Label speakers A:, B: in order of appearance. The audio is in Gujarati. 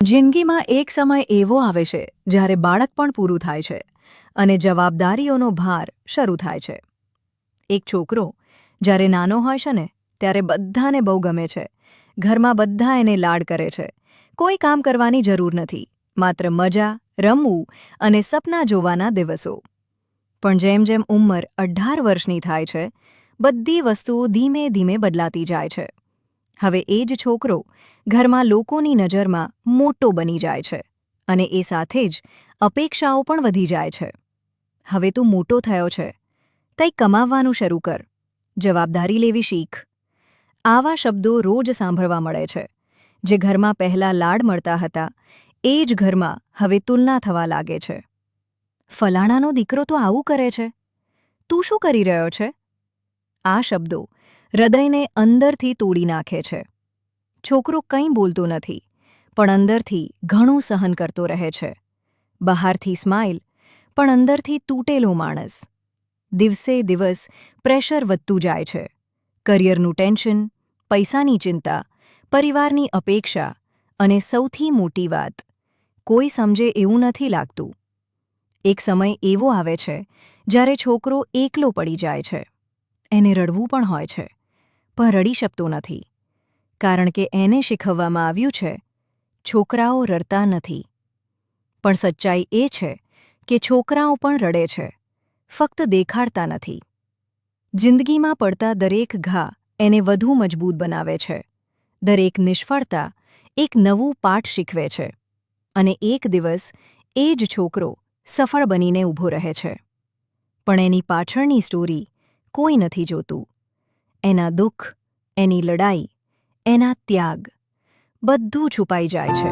A: જિંદગીમાં એક સમય એવો આવે છે જ્યારે બાળક પણ પૂરું થાય છે અને જવાબદારીઓનો ભાર શરૂ થાય છે. એક છોકરો જ્યારે નાનો હોય છે ને ત્યારે બધાને બહુ ગમે છે. ઘરમાં બધા એને લાડ કરે છે. કોઈ કામ કરવાની જરૂર નથી, માત્ર મજા, રમવું અને સપના જોવાના દિવસો. પણ જેમ જેમ ઉંમર 18 વર્ષની થાય છે, બધી વસ્તુઓ ધીમે ધીમે બદલાતી જાય છે. હવે એ જ છોકરો ઘરમાં લોકોની નજરમાં મોટો બની જાય છે અને એ સાથે જ અપેક્ષાઓ પણ વધી જાય છે. હવે તું મોટો થયો છે, કંઈક કમાવવાનું શરૂ કર, જવાબદારી લેવી શીખ. આવા શબ્દો રોજ સાંભળવા મળે છે. જે ઘરમાં પહેલાં લાડ મળતા હતા, એ જ ઘરમાં હવે તુલના થવા લાગે છે. ફલાણાનો દીકરો તો આવું કરે છે, તું શું કરી રહ્યો છે? આ શબ્દો હૃદયને અંદરથી તોડી નાખે છે. છોકરો કંઈ બોલતો નથી, પણ અંદરથી ઘણું સહન કરતો રહે છે. બહારથી સ્માઇલ, પણ અંદરથી તૂટેલો માણસ. દિવસે દિવસ પ્રેશર વધતું જાય છે. કરિયરનું ટેન્શન, પૈસાની ચિંતા, પરિવારની અપેક્ષા અને સૌથી મોટી વાત, કોઈ સમજે એવું નથી લાગતું. એક સમય એવો આવે છે જ્યારે છોકરો એકલો પડી જાય છે. એને રડવું પણ હોય છે, પણ રડી શકતો નથી, કારણ કે એને શીખવવામાં આવ્યું છે, છોકરાઓ રડતા નથી. પણ સચ્ચાઈ એ છે કે છોકરાઓ પણ રડે છે, ફક્ત દેખાડતા નથી. જિંદગીમાં પડતા દરેક ઘા એને વધુ મજબૂત બનાવે છે. દરેક નિષ્ફળતા એક નવું પાઠ શીખવે છે. અને એક દિવસ એ જ છોકરો સફળ બનીને ઊભો રહે છે. પણ એની પાછળની સ્ટોરી કોઈ નથી જોતું. એના દુઃખ, એની લડાઈ, એના ત્યાગ, બધું છુપાઈ જાય છે.